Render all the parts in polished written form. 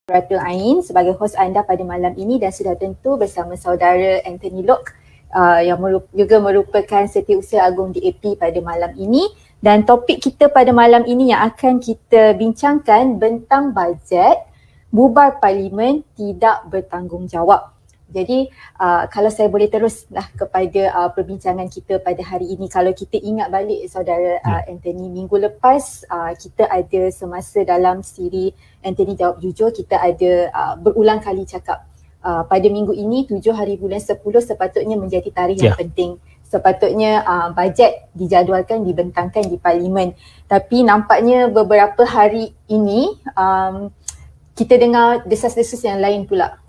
Ratu Ain sebagai hos anda pada malam ini dan sudah tentu bersama saudara Anthony Lok yang juga merupakan Setiausaha Agung DAP pada malam ini, dan topik kita pada malam ini yang akan kita bincangkan bentang bajet bubar parlimen tidak bertanggungjawab. Jadi kalau saya boleh teruslah kepada perbincangan kita pada hari ini. Kalau kita ingat balik saudara Anthony, minggu lepas kita ada semasa dalam siri Anthony Jawab Jujur, kita ada berulang kali cakap pada minggu ini 7 hari bulan 10 sepatutnya menjadi tarikh yang penting. Sepatutnya bajet dijadualkan, dibentangkan di parlimen. Tapi nampaknya beberapa hari ini kita dengar desas-desus yang lain pula.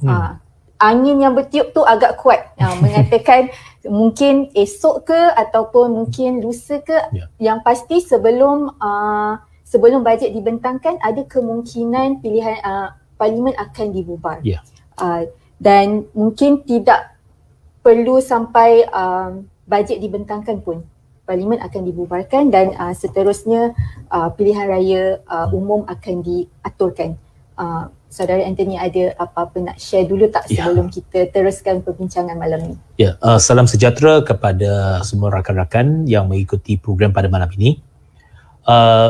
Angin yang bertiup tu agak kuat mengatakan mungkin esok ke ataupun mungkin lusa ke, yang pasti sebelum bajet dibentangkan ada kemungkinan pilihan parlimen akan dibubar. Dan mungkin tidak perlu sampai bajet dibentangkan pun parlimen akan dibubarkan dan seterusnya pilihan raya umum akan diaturkan. Saudara Anthony ada apa-apa nak share dulu tak sebelum kita teruskan perbincangan malam ini? Salam sejahtera kepada semua rakan-rakan yang mengikuti program pada malam ini.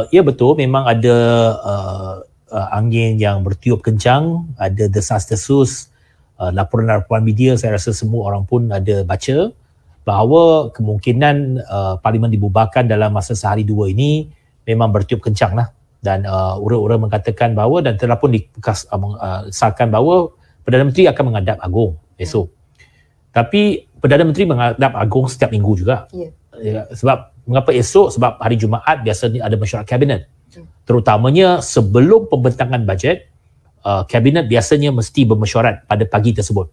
Ya betul, memang ada angin yang bertiup kencang, ada desas-desus, laporan-laporan media, saya rasa semua orang pun ada baca bahawa kemungkinan parlimen dibubarkan dalam masa sehari dua ini memang bertiup kencang lah. Dan orang-orang mengatakan bahawa dan telah pun disahkan bahawa Perdana Menteri akan menghadap Agong esok. Tapi Perdana Menteri menghadap Agong setiap minggu juga. Sebab mengapa esok? Sebab hari Jumaat biasanya ada mesyuarat kabinet. Terutamanya sebelum pembentangan bajet, kabinet biasanya mesti bermesyuarat pada pagi tersebut.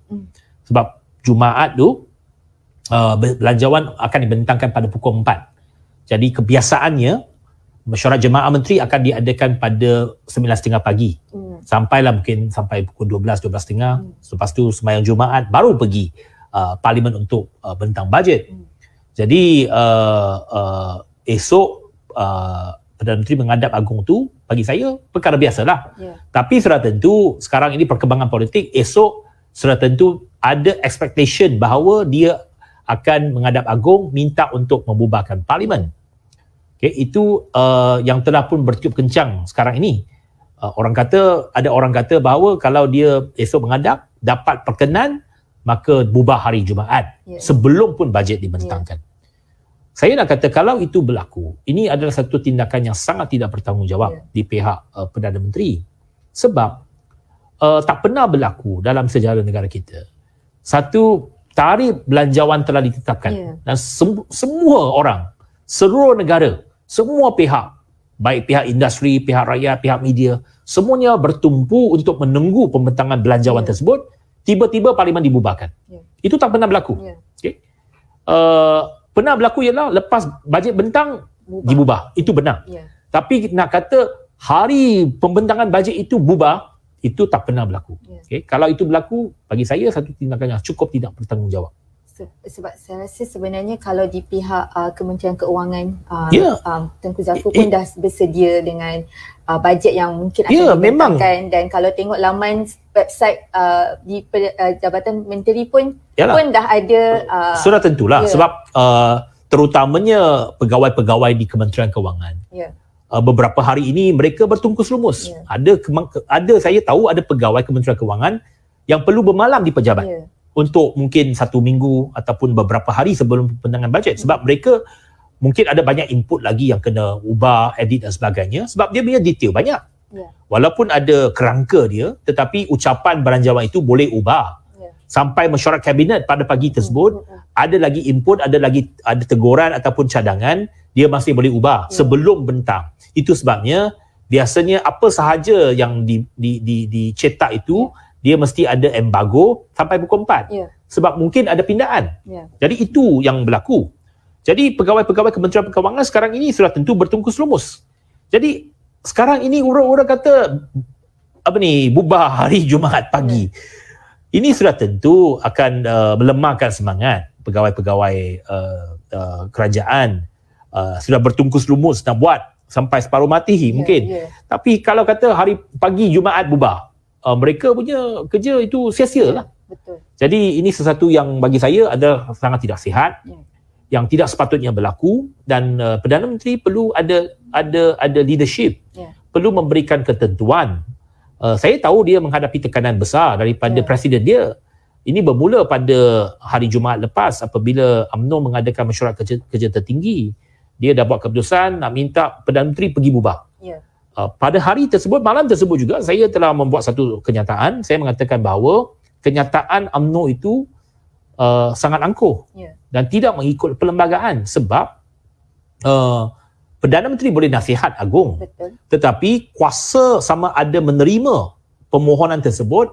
Sebab Jumaat tu belanjawan akan dibentangkan pada pukul 4. Jadi kebiasaannya mesyuarat jemaah menteri akan diadakan pada 9.30 pagi. Sampailah mungkin sampai pukul 12, 12.30. Lepas tu sembahyang Jumaat baru pergi parlimen untuk bentang bajet. Jadi esok Perdana Menteri menghadap Agong tu bagi saya perkara biasalah. Tapi sudah tentu sekarang ini perkembangan politik, esok sudah tentu ada expectation bahawa dia akan menghadap Agong minta untuk membubarkan parlimen. Itu yang telah pun bertiup kencang sekarang ini. Ada orang kata bahawa kalau dia esok menghadap dapat perkenan, maka bubar hari Jumaat sebelum pun bajet dibentangkan. Saya nak kata kalau itu berlaku, ini adalah satu tindakan yang sangat tidak bertanggungjawab di pihak Perdana Menteri. Sebab tak pernah berlaku dalam sejarah negara kita. Satu, tarikh belanjawan telah ditetapkan dan semua orang, seluruh negara, semua pihak, baik pihak industri, pihak rakyat, pihak media, semuanya bertumpu untuk menunggu pembentangan belanjawan tersebut. Tiba-tiba parlimen dibubarkan. Itu tak pernah berlaku. Pernah berlaku ialah lepas bajet bentang dibubar. Itu benar. Tapi nak kata hari pembentangan bajet itu bubar, itu tak pernah berlaku. Kalau itu berlaku, bagi saya satu tindakan yang cukup tidak bertanggungjawab. Sebab saya rasa sebenarnya kalau di pihak Kementerian Keuangan, Tengku Zafrul pun dah bersedia dengan bajet yang mungkin akan dibentangkan, dan kalau tengok laman website di Jabatan Menteri pun dah ada sudah tentulah sebab terutamanya pegawai-pegawai di Kementerian Keuangan beberapa hari ini mereka bertungkus lumus. Ada saya tahu ada pegawai Kementerian Keuangan yang perlu bermalam di pejabat untuk mungkin 1 minggu ataupun beberapa hari sebelum pembentangan bajet, sebab mereka mungkin ada banyak input lagi yang kena ubah, edit dan sebagainya, sebab dia punya detail banyak. Walaupun ada kerangka dia, tetapi ucapan belanjawan itu boleh ubah. Sampai mesyuarat kabinet pada pagi tersebut, ada lagi input, ada teguran ataupun cadangan, dia masih boleh ubah sebelum bentang. Itu sebabnya biasanya apa sahaja yang dicetak itu dia mesti ada embargo sampai pukul 4. Sebab mungkin ada pindaan. Jadi itu yang berlaku. Jadi pegawai-pegawai Kementerian Keuangan sekarang ini sudah tentu bertungkus lumus. Jadi sekarang ini orang-orang kata bubar hari Jumaat pagi. Ini sudah tentu akan melemahkan semangat pegawai-pegawai kerajaan. Sudah bertungkus lumus nak buat sampai separuh mati mungkin. Tapi kalau kata hari pagi Jumaat bubar, mereka punya kerja itu sia-sia lah. Betul. Jadi ini sesuatu yang bagi saya adalah sangat tidak sihat, yang tidak sepatutnya berlaku, dan Perdana Menteri perlu ada leadership, perlu memberikan ketentuan. Saya tahu dia menghadapi tekanan besar daripada presiden dia. Ini bermula pada hari Jumaat lepas apabila UMNO mengadakan mesyuarat kerja tertinggi. Dia dah buat keputusan nak minta Perdana Menteri pergi bubar. Pada hari tersebut, malam tersebut juga, saya telah membuat satu kenyataan. Saya mengatakan bahawa kenyataan UMNO itu sangat angkuh dan tidak mengikut perlembagaan, sebab Perdana Menteri boleh nasihat agung. Betul. Tetapi kuasa sama ada menerima permohonan tersebut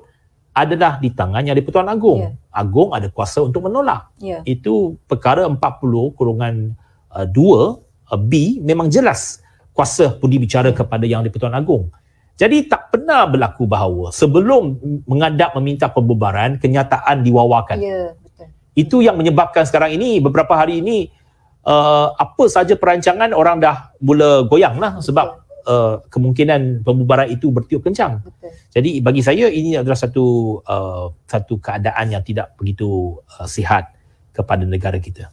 adalah di tangan Yang di-Pertuan Agong. Agong ada kuasa untuk menolak. Itu perkara 40.2B memang jelas kuasa budi bicara kepada Yang di-Pertuan Agong. Jadi tak pernah berlaku bahawa sebelum mengadap meminta pembubaran, kenyataan diwawakan. Betul. Itu yang menyebabkan sekarang ini, beberapa hari ini, apa saja perancangan orang dah mula goyang lah, sebab kemungkinan pembubaran itu bertiup kencang. Betul. Jadi bagi saya ini adalah satu keadaan yang tidak begitu sihat kepada negara kita.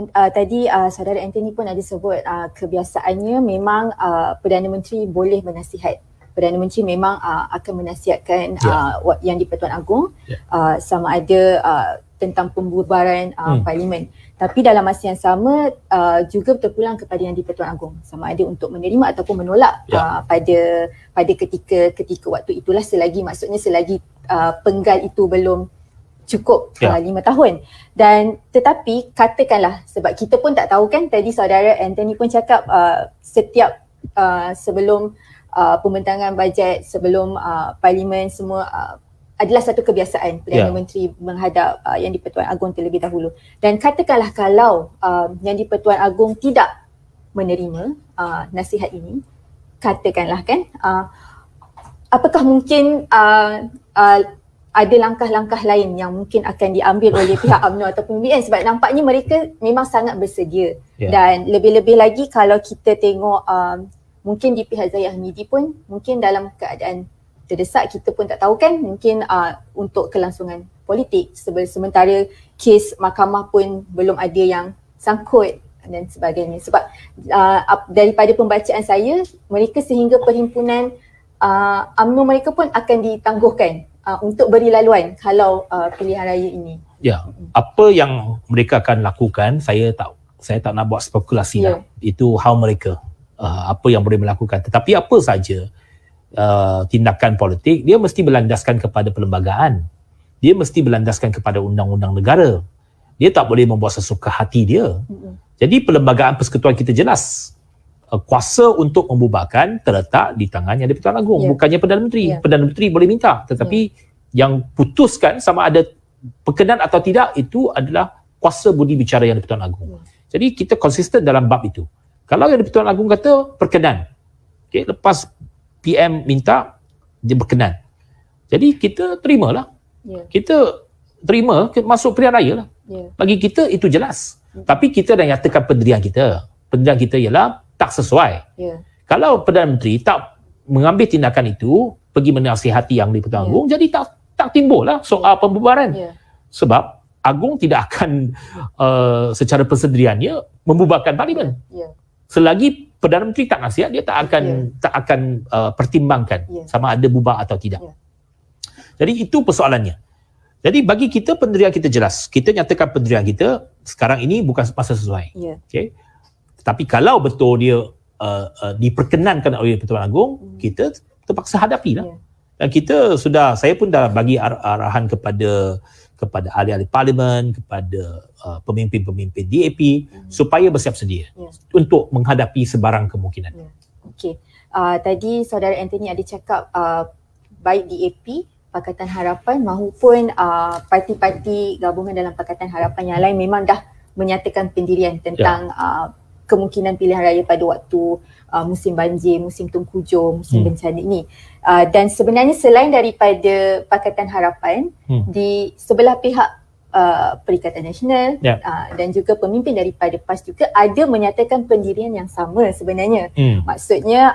Tadi saudara Anthony pun ada sebut kebiasaannya memang Perdana Menteri boleh menasihat. Perdana Menteri memang akan menasihatkan Yang di-Pertuan Agong sama ada tentang pembubaran parlimen. Tapi dalam masa yang sama juga terpulang kepada Yang di-Pertuan Agong sama ada untuk menerima ataupun menolak pada ketika waktu itulah, selagi penggal itu belum cukup 5 tahun. Dan tetapi katakanlah, sebab kita pun tak tahu kan, tadi saudara Anthony pun cakap setiap sebelum pembentangan bajet, sebelum parlimen semua adalah satu kebiasaan Perdana Menteri menghadap Yang di-Pertuan Agong terlebih dahulu. Dan katakanlah kalau Yang di-Pertuan Agong tidak menerima nasihat ini, katakanlah kan, apakah mungkin ada langkah-langkah lain yang mungkin akan diambil oleh pihak UMNO ataupun BN, sebab nampaknya mereka memang sangat bersedia. Dan lebih-lebih lagi kalau kita tengok mungkin di pihak Zahid Hamidi pun mungkin dalam keadaan terdesak, kita pun tak tahu kan, mungkin untuk kelangsungan politik, sementara kes mahkamah pun belum ada yang sangkut dan sebagainya. Sebab daripada pembacaan saya, mereka sehingga perhimpunan UMNO mereka pun akan ditangguhkan untuk beri laluan kalau pilihan raya ini. Apa yang mereka akan lakukan, saya tak nak buat spekulasi lah. Itu how mereka apa yang boleh melakukan. Tetapi apa saja tindakan politik, dia mesti berlandaskan kepada perlembagaan. Dia mesti berlandaskan kepada undang-undang negara. Dia tak boleh membuat sesuka hati dia. Jadi perlembagaan persekutuan kita jelas. Kuasa untuk membubarkan terletak di tangan Yang di-Pertuan Agong, bukannya Perdana Menteri. Perdana Menteri boleh minta, tetapi yang putuskan sama ada berkenan atau tidak itu adalah kuasa budi bicara Yang di-Pertuan Agong. Jadi kita konsisten dalam bab itu. Kalau Yang di-Pertuan Agong kata berkenan, lepas PM minta, dia berkenan. Jadi kita terimalah. Kita terima, masuk pilihan raya lah. Bagi kita itu jelas. Tapi kita dah nyatakan pendirian kita. Pendirian kita ialah tak sesuai. Kalau Perdana Menteri tak mengambil tindakan itu, pergi menasihati Yang di-Pertuan Agong, jadi tak timbul lah soal pembubaran. Sebab Agong tidak akan secara persendiriannya membubarkan parlimen. Selagi Perdana Menteri tak nasihat, dia tak akan pertimbangkan sama ada bubar atau tidak. Jadi itu persoalannya. Jadi bagi kita pendirian kita jelas. Kita nyatakan pendirian kita sekarang ini bukan masa sesuai. Okay? Tapi kalau betul dia diperkenankan oleh Pertuan Agong, kita terpaksa hadapilah. Dan saya pun dah bagi arahan kepada ahli-ahli parlimen, kepada pemimpin-pemimpin DAP supaya bersiap sedia untuk menghadapi sebarang kemungkinan. Okey. Tadi saudara Anthony ada cakap baik DAP, Pakatan Harapan maupun parti-parti gabungan dalam Pakatan Harapan yang lain memang dah menyatakan pendirian tentang kemungkinan pilihan raya pada waktu musim banjir, musim tengkujuh, musim bencana ini. Dan sebenarnya selain daripada Pakatan Harapan, di sebelah pihak Perikatan Nasional dan juga pemimpin daripada PAS juga ada menyatakan pendirian yang sama sebenarnya. Maksudnya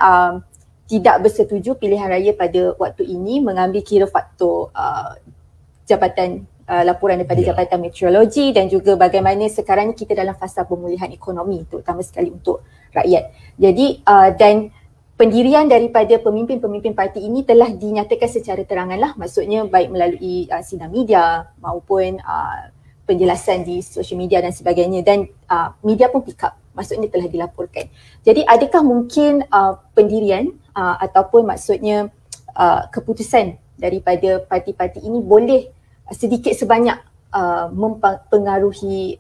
tidak bersetuju pilihan raya pada waktu ini mengambil kira faktor jabatan laporan daripada Jabatan Meteorologi dan juga bagaimana sekarang ni kita dalam fasa pemulihan ekonomi terutama sekali untuk rakyat. Jadi dan pendirian daripada pemimpin-pemimpin parti ini telah dinyatakan secara teranganlah, maksudnya baik melalui sidang media maupun penjelasan di social media dan sebagainya, dan media pun pick up, maksudnya telah dilaporkan. Jadi adakah mungkin pendirian ataupun maksudnya keputusan daripada parti-parti ini boleh sedikit sebanyak mempengaruhi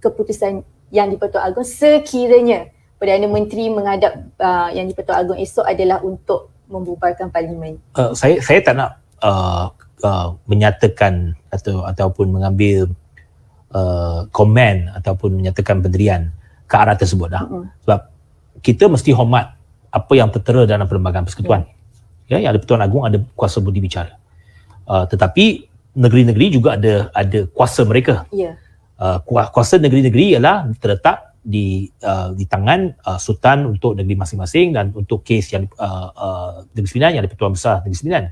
keputusan Yang di-Pertuan Agong sekiranya Perdana Menteri menghadap Yang di-Pertuan Agong esok adalah untuk membubarkan parlimen? Saya tak nak menyatakan ataupun mengambil komen ataupun menyatakan pendirian ke arah tersebut dah. Sebab kita mesti hormat apa yang tertera dalam Perlembagaan Persekutuan. Yang di-Pertuan Agong ada kuasa budi bicara. Tetapi negeri-negeri juga ada kuasa mereka. Kuasa negeri-negeri ialah terletak di tangan Sultan untuk negeri masing-masing dan untuk kes yang Negeri Sembilan yang di-Pertuan Besar Negeri Sembilan.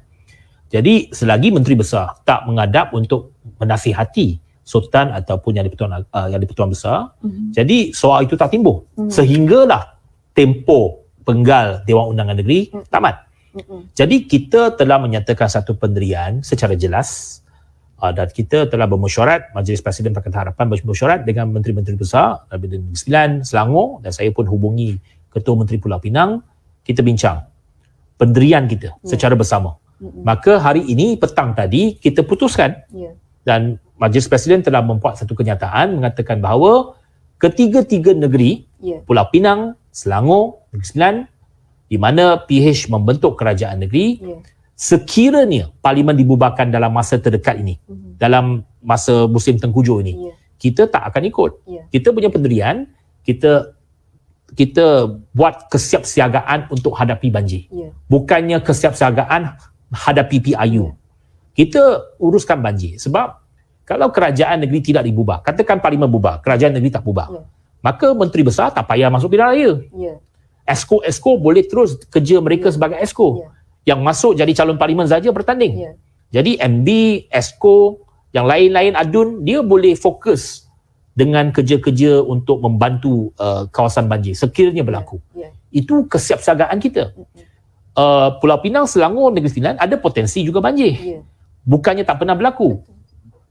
Jadi selagi Menteri Besar tak menghadap untuk menasihati Sultan ataupun yang di-Pertuan Besar, jadi soal itu tak timbul. Sehinggalah tempoh penggal Dewan Undangan Negeri tamat. Jadi kita telah menyatakan satu pendirian secara jelas. Dan kita telah bermesyuarat, Majlis Presiden Pakatan Harapan bermesyuarat dengan Menteri-Menteri Besar daripada Negeri Sembilan, Selangor, dan saya pun hubungi Ketua Menteri Pulau Pinang. Kita bincang pendirian kita secara bersama. Maka hari ini petang tadi kita putuskan dan Majlis Presiden telah membuat satu kenyataan mengatakan bahawa ketiga-tiga negeri, Pulau Pinang, Selangor, Negeri Sembilan, di mana PH membentuk kerajaan negeri, sekiranya parlimen dibubarkan dalam masa terdekat ini, dalam masa musim tengkujuh ini, kita tak akan ikut. Kita punya pendirian, kita buat kesiapsiagaan untuk hadapi banjir. Bukannya kesiapsiagaan hadapi PIU. Kita uruskan banjir. Sebab kalau kerajaan negeri tidak dibubar, katakan parlimen bubar, kerajaan negeri tak bubar, maka Menteri Besar tak payah masuk pilihan raya. Esko boleh terus kerja mereka sebagai esko. Yang masuk jadi calon parlimen saja bertanding. Jadi MB, Esko, yang lain-lain adun, dia boleh fokus dengan kerja-kerja untuk membantu kawasan banjir sekiranya berlaku. Itu kesiapsiagaan kita. Pulau Pinang, Selangor, Negeri Sembilan ada potensi juga banjir. Bukannya tak pernah berlaku.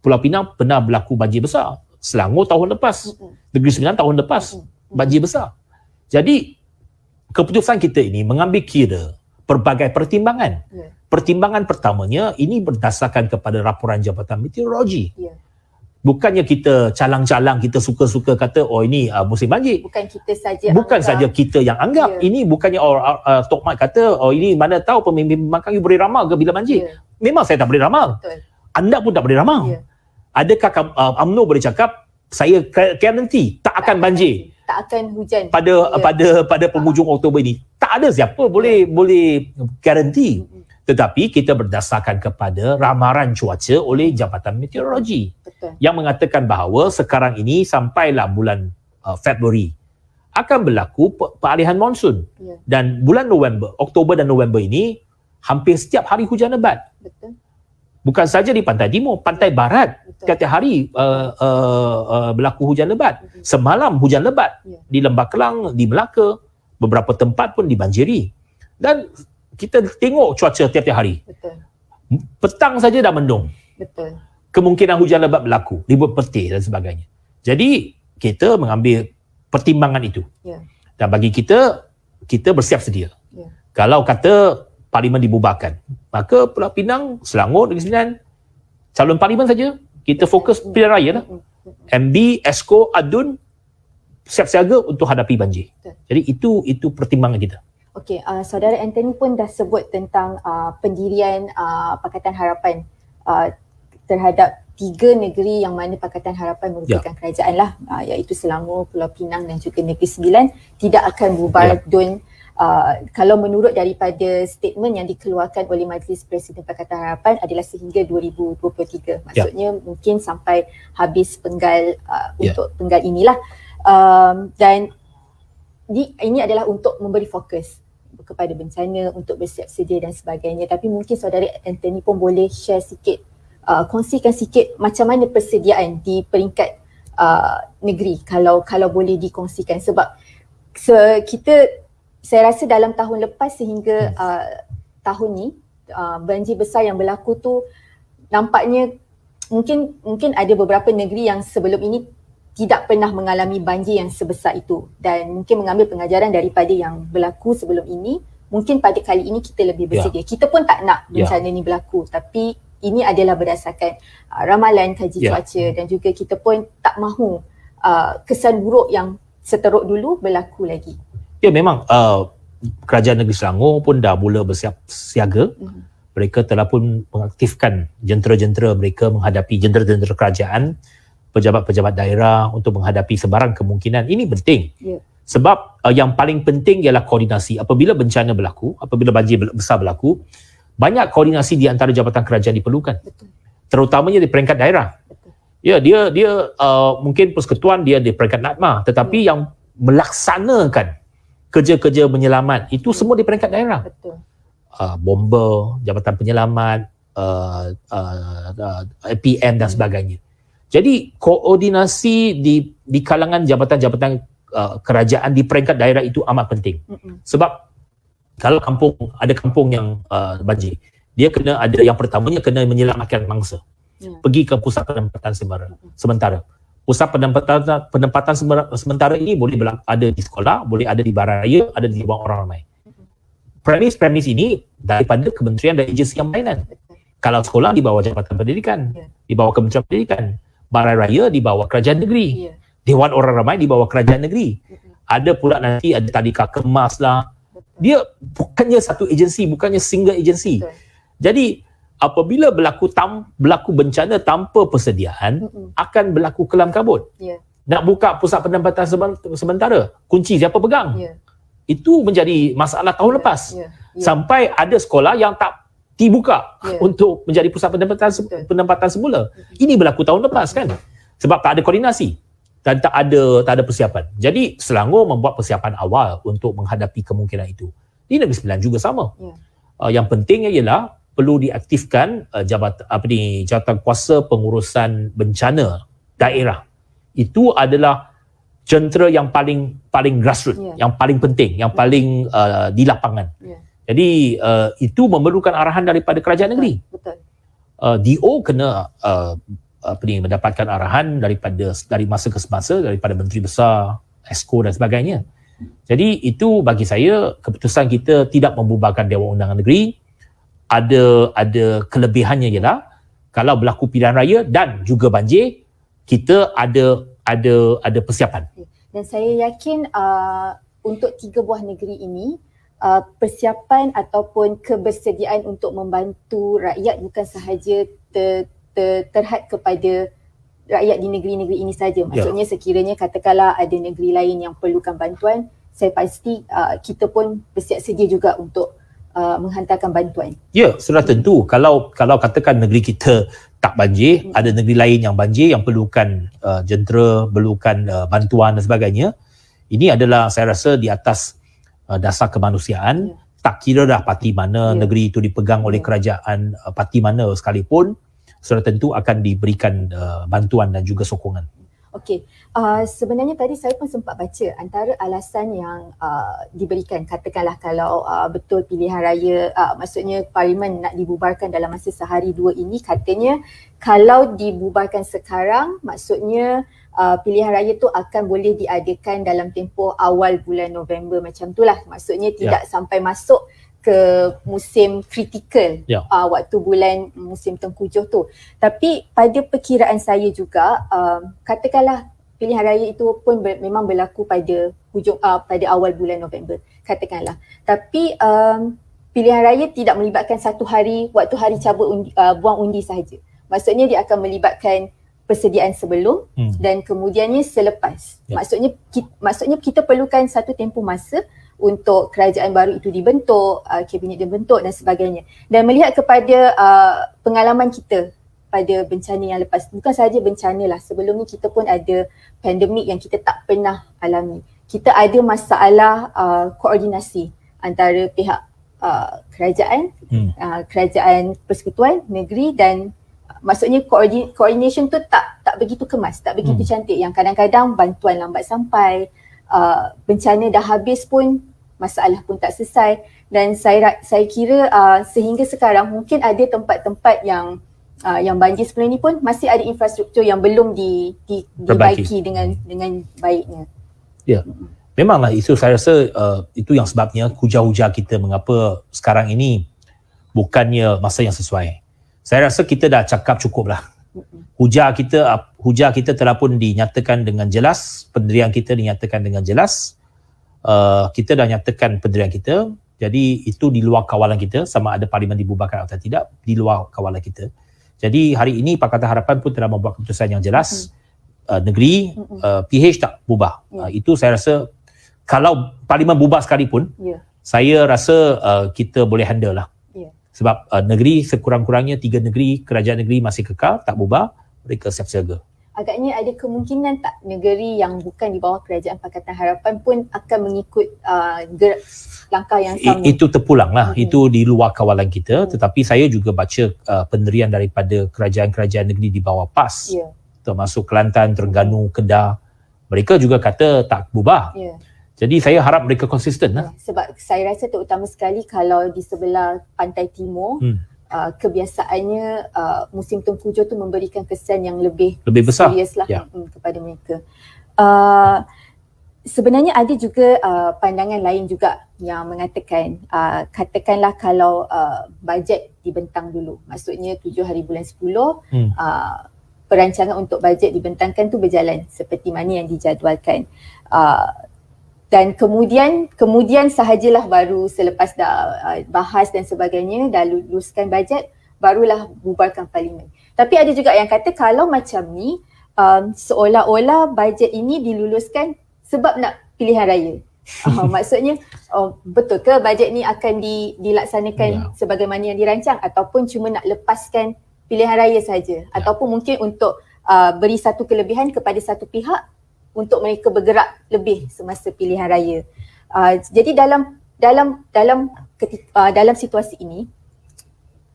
Pulau Pinang pernah berlaku banjir besar. Selangor tahun lepas. Negeri Sembilan tahun lepas. Banjir besar. Jadi keputusan kita ini mengambil kira pelbagai pertimbangan. Pertimbangan pertamanya ini berdasarkan kepada laporan Jabatan Meteorologi. Bukannya kita calang-calang, kita suka-suka kata oh ini musim banjir. Bukan saja kita yang anggap. Ini bukannya Tok Mat kata oh ini mana tahu pemimpin pembangkang you boleh ramal ke bila banjir. Memang saya tak boleh ramal. Anda pun tak boleh ramal. Adakah UMNO boleh cakap saya guarantee tak akan banjir, tak akan hujan pada penghujung Oktober ini? Tak ada siapa boleh garanti. Tetapi kita berdasarkan kepada ramalan cuaca oleh Jabatan Meteorologi yang mengatakan bahawa sekarang ini sampailah bulan Februari akan berlaku peralihan monsun. Dan bulan November, Oktober dan November ini hampir setiap hari hujan lebat. Bukan saja di pantai timur, pantai barat setiap hari berlaku hujan lebat. Semalam hujan lebat di Lembah Kelang, di Melaka, beberapa tempat pun dibanjiri. Dan kita tengok cuaca tiap-tiap hari. Petang saja dah mendung. Kemungkinan hujan lebat berlaku, ribut petir dan sebagainya. Jadi kita mengambil pertimbangan itu. Dan bagi kita bersiap sedia. Kalau kata parlimen dibubarkan, maka Pulau Pinang, Selangor, Negeri Sembilan, calon parlimen saja. Kita fokus pilihan raya lah. MB, Esko, Adun siap siaga untuk hadapi banjir. Jadi itu pertimbangan kita. Okey, Saudara Anthony pun dah sebut tentang pendirian Pakatan Harapan terhadap 3 negeri yang mana Pakatan Harapan merupakan kerajaan lah, iaitu Selangor, Pulau Pinang dan juga Negeri Sembilan tidak akan bubar dun. Kalau menurut daripada statement yang dikeluarkan oleh Majlis Presiden Pakatan Harapan adalah sehingga 2023. Maksudnya mungkin sampai habis penggal untuk penggal inilah. Dan ini adalah untuk memberi fokus kepada bencana untuk bersiap sedia dan sebagainya. Tapi mungkin saudara Anthony pun boleh share sikit, kongsikan sikit macam mana persediaan di peringkat negeri kalau boleh dikongsikan, sebab saya rasa dalam tahun lepas sehingga tahun ni banjir besar yang berlaku tu nampaknya mungkin ada beberapa negeri yang sebelum ini tidak pernah mengalami banjir yang sebesar itu dan mungkin mengambil pengajaran daripada yang berlaku sebelum ini. Mungkin pada kali ini kita lebih bersedia. Kita pun tak nak bencana ni berlaku, tapi ini adalah berdasarkan ramalan kaji cuaca dan juga kita pun tak mahu kesan buruk yang seteruk dulu berlaku lagi. Ya, memang Kerajaan Negeri Selangor pun dah mula bersiap siaga. Mereka telah pun mengaktifkan jentera-jentera mereka menghadapi jentera-jentera kerajaan, pejabat-pejabat daerah untuk menghadapi sebarang kemungkinan. Ini penting. Sebab yang paling penting ialah koordinasi. Apabila bencana berlaku, apabila banjir besar berlaku, banyak koordinasi di antara jabatan kerajaan diperlukan. Betul. Terutamanya di peringkat daerah. Betul. Ya, dia mungkin persekutuan dia di peringkat NADMA, tetapi yang melaksanakan kerja-kerja menyelamat itu semua di peringkat daerah. Betul. Bomber, jabatan penyelamat, APM dan sebagainya. Jadi koordinasi di kalangan jabatan-jabatan kerajaan di peringkat daerah itu amat penting. Sebab kalau ada kampung yang banjir, dia kena ada, yang pertamanya kena menyelamatkan mangsa. Pergi ke pusat penempatan sementara. Pusat penempatan sementara ini boleh ada di sekolah, boleh ada di barangaya, ada di ruang orang ramai. Premis ini daripada kementerian dan agensi yang berlainan. Kalau sekolah di bawah Jabatan Pendidikan, di bawah Kementerian Pendidikan, barangaya di bawah Kerajaan Negeri, Dewan Orang Ramai di bawah Kerajaan Negeri. Ada pula nanti ada tadika kemas lah. Dia bukannya satu agensi, bukannya single agensi. Jadi apabila berlaku bencana tanpa persediaan, akan berlaku kelam kabut. Nak buka pusat penempatan sementara, kunci siapa pegang? Itu menjadi masalah tahun lepas. Sampai ada sekolah yang tak dibuka untuk menjadi pusat penempatan semula. Ini berlaku tahun lepas kan? Sebab tak ada koordinasi dan tak ada persiapan. Jadi Selangor membuat persiapan awal untuk menghadapi kemungkinan itu. Di Negeri Sembilan juga sama. Yang pentingnya ialah perlu diaktifkan jawatan kuasa pengurusan bencana daerah. Itu adalah jentera yang paling grassroots, yang paling penting, yang paling di lapangan. Jadi itu memerlukan arahan daripada kerajaan negeri. DO kena mendapatkan arahan dari masa ke semasa daripada menteri besar, Esko dan sebagainya. Jadi itu bagi saya keputusan kita tidak membubarkan Dewan Undangan Negeri. Ada kelebihannya ialah kalau berlaku pilihan raya dan juga banjir, kita ada persiapan. Dan saya yakin untuk 3 buah negeri ini persiapan ataupun kebersediaan untuk membantu rakyat bukan sahaja terhad kepada rakyat di negeri-negeri ini saja. Maksudnya sekiranya katakanlah ada negeri lain yang perlukan bantuan, saya pasti kita pun bersiap sedia juga untuk menghantarkan bantuan. Ya, sudah tentu. Kalau katakan negeri kita tak banjir, ada negeri lain yang banjir yang perlukan jentera, perlukan bantuan dan sebagainya. Ini adalah saya rasa di atas dasar kemanusiaan. Tak kira dah parti mana negeri itu dipegang oleh kerajaan, parti mana sekalipun, sudah tentu akan diberikan bantuan dan juga sokongan. Okey, sebenarnya tadi saya pun sempat baca antara alasan yang diberikan, katakanlah kalau betul pilihan raya, maksudnya parlimen nak dibubarkan dalam masa sehari dua ini, katanya kalau dibubarkan sekarang maksudnya pilihan raya tu akan boleh diadakan dalam tempoh awal bulan November macam tu lah, maksudnya tidak sampai masuk ke musim kritikal waktu bulan musim tengkujuh tu. Tapi pada perkiraan saya juga katakanlah pilihan raya itu pun memang berlaku pada pada awal bulan November katakanlah. Tapi pilihan raya tidak melibatkan satu hari waktu hari cabut buang undi sahaja. Maksudnya dia akan melibatkan persediaan sebelum dan kemudiannya selepas. Maksudnya kita perlukan satu tempoh masa untuk kerajaan baru itu dibentuk, kabinet dibentuk dan sebagainya. Dan melihat kepada pengalaman kita pada bencana yang lepas, bukan sahaja bencana lah, sebelum ni kita pun ada pandemik yang kita tak pernah alami. Kita ada masalah koordinasi antara pihak kerajaan, kerajaan persekutuan negeri dan maksudnya coordination tu tak begitu kemas, tak begitu cantik, yang kadang-kadang bantuan lambat sampai, bencana dah habis pun masalah pun tak selesai. Dan saya kira sehingga sekarang mungkin ada tempat-tempat yang banjir sebelum ni pun masih ada infrastruktur yang belum dibaiki dengan baiknya. Ya. Memanglah itu saya rasa itu yang sebabnya hujah-hujah kita mengapa sekarang ini bukannya masa yang sesuai. Saya rasa kita dah cakap cukup lah. Hujah kita telah pun dinyatakan dengan jelas, pendirian kita dinyatakan dengan jelas. Kita dah nyatakan pendirian kita, jadi itu di luar kawalan kita, sama ada parlimen dibubarkan atau tidak, di luar kawalan kita. Jadi hari ini Pakatan Harapan pun telah membuat keputusan yang jelas, negeri, PH tak bubar. Itu saya rasa kalau parlimen bubar sekalipun, saya rasa kita boleh handle lah. Sebab negeri sekurang-kurangnya 3 negeri, kerajaan negeri masih kekal, tak bubar, mereka siap siaga. Agaknya ada kemungkinan tak negeri yang bukan di bawah kerajaan Pakatan Harapan pun akan mengikut langkah yang sama? Itu terpulang lah, itu di luar kawalan kita. Tetapi saya juga baca pendirian daripada kerajaan-kerajaan negeri di bawah PAS, termasuk Kelantan, Terengganu, Kedah. Mereka juga kata tak bubar. Jadi saya harap mereka konsisten lah. Sebab saya rasa terutama sekali kalau di sebelah pantai timur, kebiasaannya musim tengkujuh tu memberikan kesan yang lebih besar serius lah kepada mereka. Sebenarnya ada juga pandangan lain juga yang mengatakan katakanlah kalau bajet dibentang dulu, maksudnya 7 hari bulan 10, perancangan untuk bajet dibentangkan tu berjalan seperti mana yang dijadualkan. Dan kemudian sahajalah baru selepas dah bahas dan sebagainya, dah luluskan bajet, barulah bubarkan parlimen. Tapi ada juga yang kata kalau macam ni, seolah-olah bajet ini diluluskan sebab nak pilihan raya. Maksudnya betul ke bajet ni akan dilaksanakan sebagaimana yang dirancang, ataupun cuma nak lepaskan pilihan raya saja, ataupun mungkin untuk beri satu kelebihan kepada satu pihak untuk mereka bergerak lebih semasa pilihan raya. Jadi dalam situasi ini,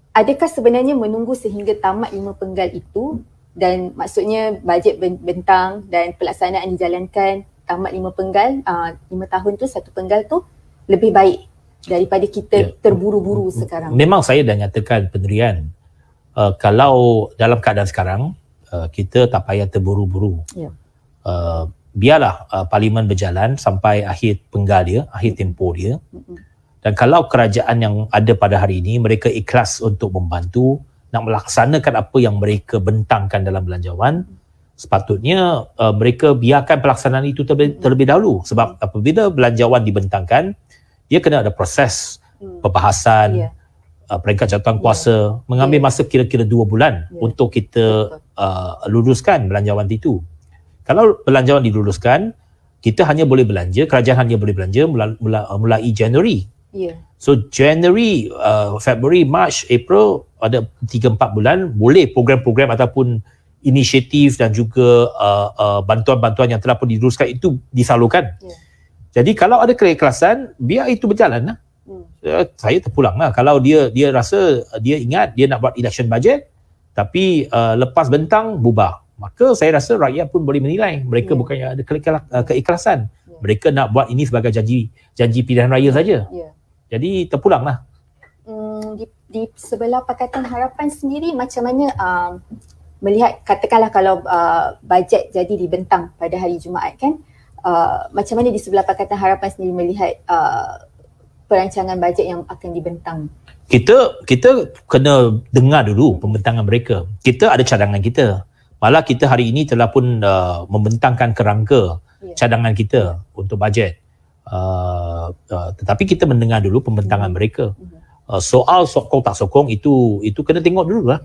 adakah sebenarnya menunggu sehingga tamat 5 penggal itu, dan maksudnya bajet bentang dan pelaksanaan dijalankan tamat 5 penggal, 5 tahun tu 1 penggal tu lebih baik daripada kita terburu-buru sekarang? Memang saya dah nyatakan pendirian. Kalau dalam keadaan sekarang, kita tak payah terburu-buru. Biarlah parlimen berjalan sampai akhir penggal dia, akhir tempoh dia. Dan kalau kerajaan yang ada pada hari ini mereka ikhlas untuk membantu nak melaksanakan apa yang mereka bentangkan dalam belanjawan, sepatutnya mereka biarkan pelaksanaan itu terlebih dahulu. Sebab apabila belanjawan dibentangkan, dia kena ada proses pembahasan, peringkat jawatan kuasa, mengambil masa kira-kira 2 bulan untuk kita luluskan belanjawan itu. Kalau belanjawan diluluskan, kita hanya boleh belanja, kerajaan hanya boleh belanja mulai Januari. So January, February, March, April, ada 3-4 bulan boleh program-program ataupun inisiatif dan juga bantuan-bantuan yang telah pun diluluskan itu disalurkan. Jadi kalau ada keikhlasan, biar itu berjalan lah. Saya terpulang lah. Kalau dia rasa, dia ingat dia nak buat election budget, tapi lepas bentang bubar, maka saya rasa rakyat pun boleh menilai mereka bukannya ada keikhlasan. Mereka nak buat ini sebagai janji pilihan raya saja. Jadi terpulanglah. Di sebelah Pakatan Harapan sendiri macam mana melihat, katakanlah kalau bajet jadi dibentang pada hari Jumaat kan, macam mana di sebelah Pakatan Harapan sendiri melihat perancangan bajet yang akan dibentang? Kita kena dengar dulu pembentangan mereka. Kita ada cadangan kita. Malah kita hari ini telah pun membentangkan kerangka cadangan kita untuk bajet. Tetapi kita mendengar dulu pembentangan mereka. Soal sokong tak sokong itu kena tengok dulu lah.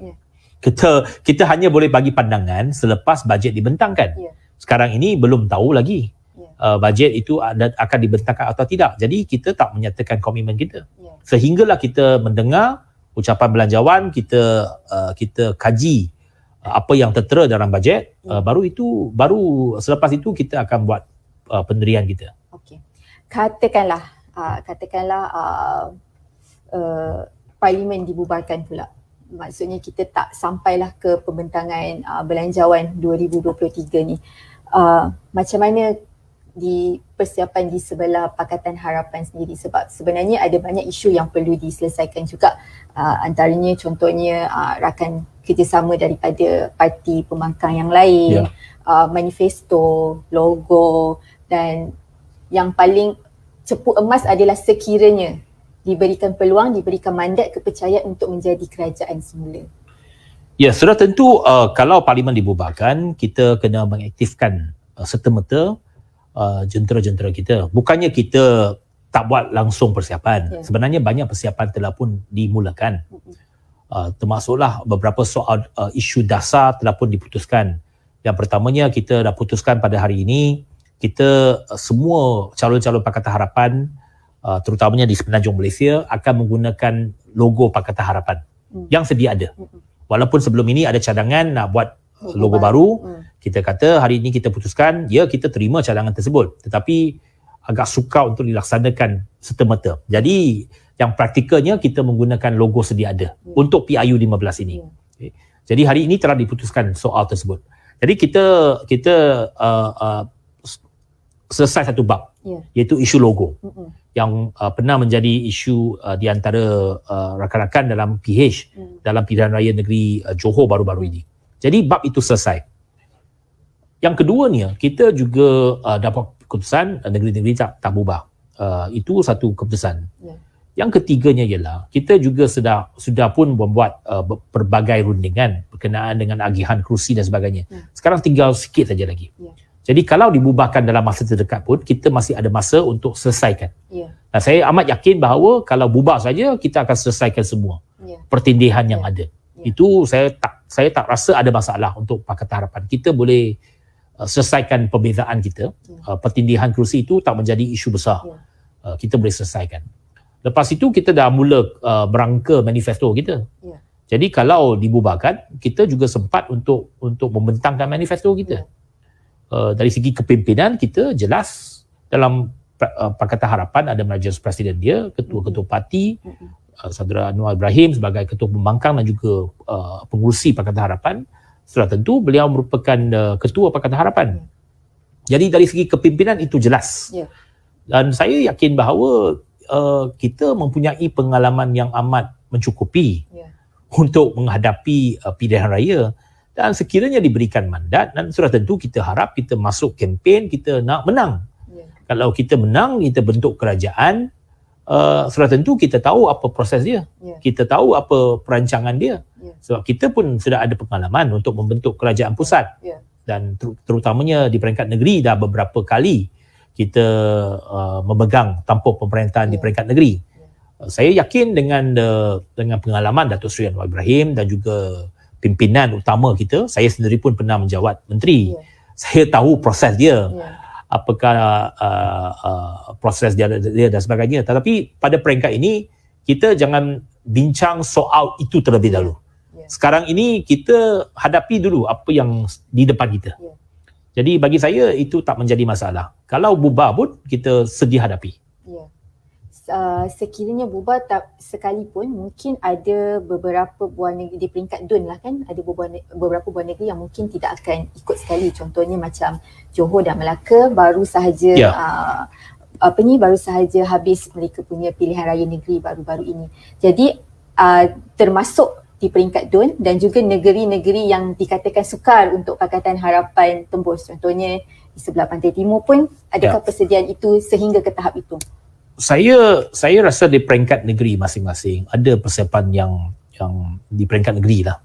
Kita hanya boleh bagi pandangan selepas bajet dibentangkan. Sekarang ini belum tahu lagi bajet itu akan dibentangkan atau tidak. Jadi kita tak menyatakan komitmen kita. Sehinggalah kita mendengar ucapan belanjawan, kita kaji apa yang tertera dalam bajet, baru selepas itu kita akan buat pendirian kita. Okey. Katakanlah katakanlah parlimen dibubarkan pula. Maksudnya kita tak sampailah ke pembentangan belanjawan 2023 ni. Macam mana di persiapan di sebelah Pakatan Harapan sendiri, sebab sebenarnya ada banyak isu yang perlu diselesaikan juga, antaranya contohnya rakan kerjasama daripada parti pembangkang yang lain, manifesto, logo, dan yang paling cepu emas adalah sekiranya diberikan peluang, diberikan mandat, kepercayaan untuk menjadi kerajaan semula. Ya, sudah tentu kalau parlimen dibubarkan, kita kena mengaktifkan serta-merta jentera-jentera kita. Bukannya kita tak buat langsung persiapan. Sebenarnya banyak persiapan telah pun dimulakan. Termasuklah beberapa soal isu dasar telah pun diputuskan. Yang pertamanya, kita dah putuskan pada hari ini, kita semua calon-calon Pakatan Harapan, terutamanya di Semenanjung Malaysia, akan menggunakan logo Pakatan Harapan yang sedia ada. Walaupun sebelum ini ada cadangan nak buat logo baru, kita kata hari ini kita putuskan, ya kita terima cadangan tersebut, tetapi agak sukar untuk dilaksanakan serta-merta. Jadi yang praktikalnya kita menggunakan logo sedia ada untuk PIU 15 ini. Okay. Jadi hari ini telah diputuskan soal tersebut. Jadi kita selesai satu bab, iaitu isu logo yang pernah menjadi isu di antara rakan-rakan dalam PH, dalam Pilihan Raya Negeri Johor baru-baru ini. Jadi bab itu selesai. Yang keduanya, kita juga dapat keputusan negeri-negeri tak bubar. Itu satu keputusan. Yang ketiganya ialah kita juga sudah pun membuat berbagai rundingan berkenaan dengan agihan kerusi dan sebagainya. Sekarang tinggal sikit saja lagi. Jadi kalau dibubarkan dalam masa terdekat pun, kita masih ada masa untuk selesaikan. Dan saya amat yakin bahawa kalau bubar saja, kita akan selesaikan semua pertindihan yang ada. Itu saya tak rasa ada masalah untuk Pakatan Harapan. Kita boleh selesaikan perbezaan kita. Pertindihan kerusi itu tak menjadi isu besar. Kita boleh selesaikan. Lepas itu kita dah mula berangka manifesto kita. Jadi kalau dibubarkan, kita juga sempat untuk membentangkan manifesto kita. Dari segi kepimpinan, kita jelas dalam Pakatan Harapan ada majlis presiden dia, ketua-ketua parti, Saudara Anwar Ibrahim sebagai ketua pembangkang dan juga pengurusi Pakatan Harapan. Setelah tentu beliau merupakan ketua Pakatan Harapan. Jadi dari segi kepimpinan itu jelas. Dan saya yakin bahawa kita mempunyai pengalaman yang amat mencukupi untuk menghadapi pilihan raya. Dan sekiranya diberikan mandat, dan sudah tentu kita harap kita masuk kempen, kita nak menang. Kalau kita menang, kita bentuk kerajaan, sudah tentu kita tahu apa proses dia. Kita tahu apa perancangan dia. Sebab kita pun sudah ada pengalaman untuk membentuk kerajaan pusat. Dan terutamanya di peringkat negeri dah beberapa kali kita memegang tampuk pemerintahan di peringkat negeri. Saya yakin dengan pengalaman Datuk Seri Anwar Ibrahim dan juga pimpinan utama kita, saya sendiri pun pernah menjawat menteri. Saya tahu proses dia. Apakah proses dia dan sebagainya. Tetapi pada peringkat ini, kita jangan bincang soal itu terlebih dahulu. Sekarang ini kita hadapi dulu apa yang di depan kita. Jadi bagi saya itu tak menjadi masalah. Kalau bubar pun kita sedia hadapi. Sekiranya bubar tak sekalipun, mungkin ada beberapa buah negeri di peringkat DUN lah kan, ada beberapa buah negeri yang mungkin tidak akan ikut sekali. Contohnya macam Johor dan Melaka baru sahaja baru sahaja habis mereka punya pilihan raya negeri baru-baru ini. Jadi termasuk di peringkat DUN dan juga negeri-negeri yang dikatakan sukar untuk Pakatan Harapan tembus. Contohnya di sebelah Pantai Timur pun, adakah persediaan itu sehingga ke tahap itu? Saya rasa di peringkat negeri masing-masing ada persiapan yang di peringkat negeri lah.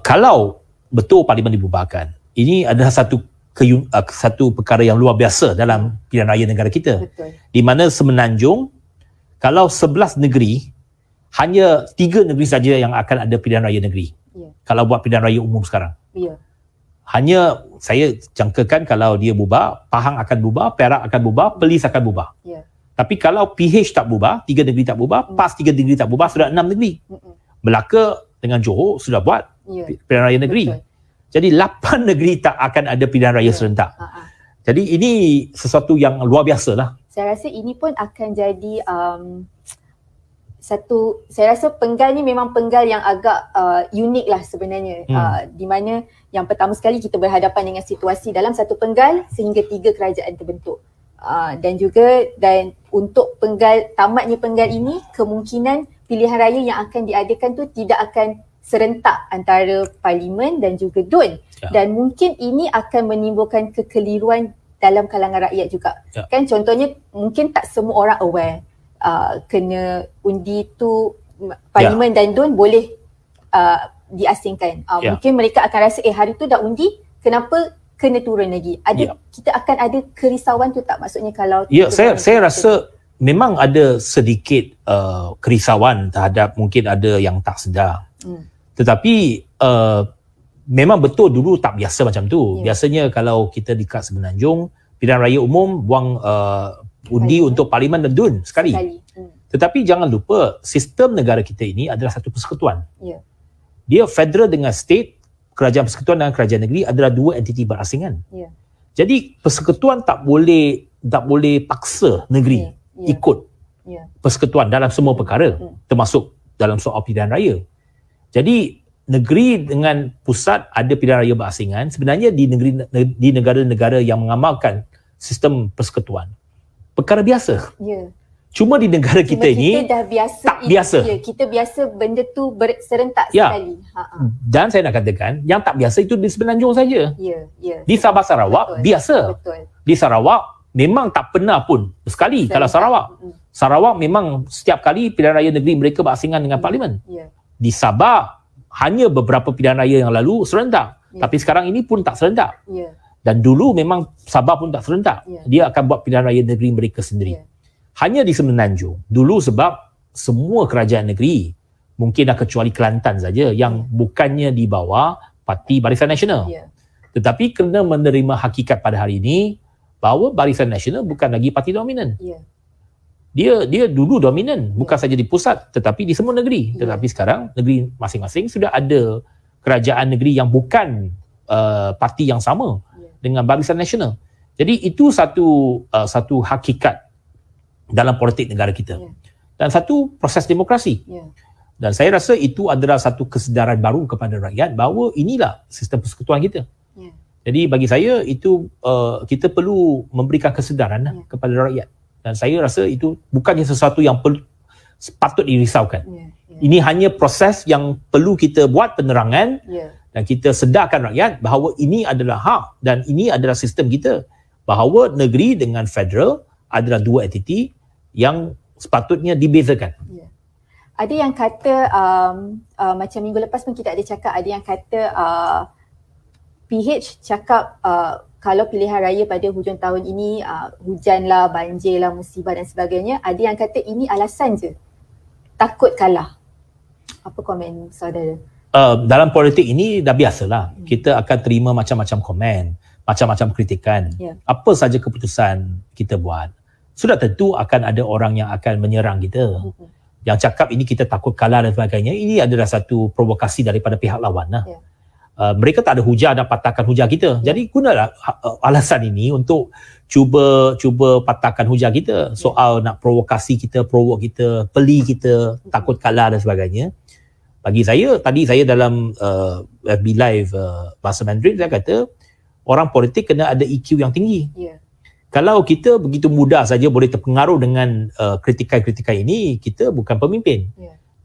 Kalau betul parlimen dibubarkan, ini adalah satu perkara yang luar biasa dalam pilihan raya negara kita. Di mana Semenanjung, kalau 11 negeri, hanya 3 negeri saja yang akan ada pilihan raya negeri. Kalau buat pilihan raya umum sekarang. Hanya saya jangkakan kalau dia bubar, Pahang akan bubar, Perak akan bubar, Perlis akan bubar. Tapi kalau PH tak bubar, 3 negeri tak bubar, PAS 3 negeri tak bubar, sudah 6 negeri. Melaka dengan Johor sudah buat pilihan raya negeri. Jadi 8 negeri tak akan ada pilihan raya serentak. Jadi ini sesuatu yang luar biasa lah. saya rasa ini pun akan jadi saya rasa penggal ni memang penggal yang agak unik lah sebenarnya. Di mana yang pertama sekali kita berhadapan dengan situasi dalam satu penggal sehingga 3 kerajaan terbentuk. Dan untuk tamatnya penggal ini, kemungkinan pilihan raya yang akan diadakan tu tidak akan serentak antara Parlimen dan juga DUN. Dan mungkin ini akan menimbulkan kekeliruan dalam kalangan rakyat juga. Kan contohnya mungkin tak semua orang aware kena undi tu Parlimen dan DUN boleh diasingkan. Mungkin mereka akan rasa hari tu dah undi, kenapa kena turun lagi? Kita akan ada kerisauan tu tak, maksudnya kalau saya rasa memang ada sedikit kerisauan terhadap mungkin ada yang tak sedar. Tetapi memang betul dulu tak biasa macam tu. Biasanya kalau kita dekat Semenanjung, pilihan raya umum buang undi untuk Parlimen dan DUN sekali. Tetapi jangan lupa, sistem negara kita ini adalah satu persekutuan. Dia federal dengan state, kerajaan persekutuan dan kerajaan negeri adalah 2 entiti berasingan. Jadi persekutuan tak boleh paksa negeri ikut persekutuan dalam semua perkara, termasuk dalam soal pilihan raya. Jadi negeri dengan pusat ada pilihan raya berasingan, sebenarnya di negara-negara yang mengamalkan sistem persekutuan, perkara biasa. Cuma di negara kita ini dah biasa tak biasa. Kita biasa benda tu serentak sekali. Dan saya nak katakan, yang tak biasa itu di Semenanjung saja. Di Sabah Sarawak biasa. Di Sarawak memang tak pernah pun sekali kalau Sarawak memang setiap kali pilihan raya negeri mereka berasingan dengan Parlimen. Di Sabah hanya beberapa pilihan raya yang lalu serentak. Tapi sekarang ini pun tak serentak. Dan dulu memang Sabah pun tak serentak. Dia akan buat pilihan raya negeri mereka sendiri. Hanya di Semenanjung dulu, sebab semua kerajaan negeri, mungkin dah kecuali Kelantan saja yang bukannya di bawah Parti Barisan Nasional. Tetapi kena menerima hakikat pada hari ini bahawa Barisan Nasional bukan lagi parti dominan. Dia dulu dominan, bukan saja di pusat tetapi di semua negeri. Tetapi sekarang negeri masing-masing sudah ada kerajaan negeri yang bukan parti yang sama dengan Barisan Nasional. Jadi itu satu hakikat dalam politik negara kita. Dan satu proses demokrasi. Dan saya rasa itu adalah satu kesedaran baru kepada rakyat bahawa inilah sistem persekutuan kita. Jadi bagi saya itu kita perlu memberikan kesedaran kepada rakyat. Dan saya rasa itu bukannya sesuatu yang patut dirisaukan. Ini hanya proses yang perlu kita buat penerangan dan kita sedarkan rakyat bahawa ini adalah hak dan ini adalah sistem kita. Bahawa negeri dengan federal adalah 2 entiti yang sepatutnya dibezakan. Ada yang kata macam minggu lepas pun kita ada cakap, ada yang kata PH cakap kalau pilihan raya pada hujung tahun ini hujan lah, banjir lah, musibah dan sebagainya, ada yang kata ini alasan je, takut kalah. Apa komen saudara? Dalam politik ini dah biasalah. Kita akan terima macam-macam komen, macam-macam kritikan. Apa saja keputusan kita buat, sudah tentu akan ada orang yang akan menyerang kita. Yang cakap ini kita takut kalah dan sebagainya, ini adalah satu provokasi daripada pihak lawan lah. Mereka tak ada hujah dan patahkan hujah kita. Jadi gunalah alasan ini untuk cuba patahkan hujah kita. Soal nak provokasi kita, provok kita, peli kita, takut kalah dan sebagainya. Bagi saya, tadi saya dalam FB Live Bahasa Mandarin, saya kata orang politik kena ada EQ yang tinggi. Kalau kita begitu mudah saja boleh terpengaruh dengan kritikan-kritikan ini, kita bukan pemimpin.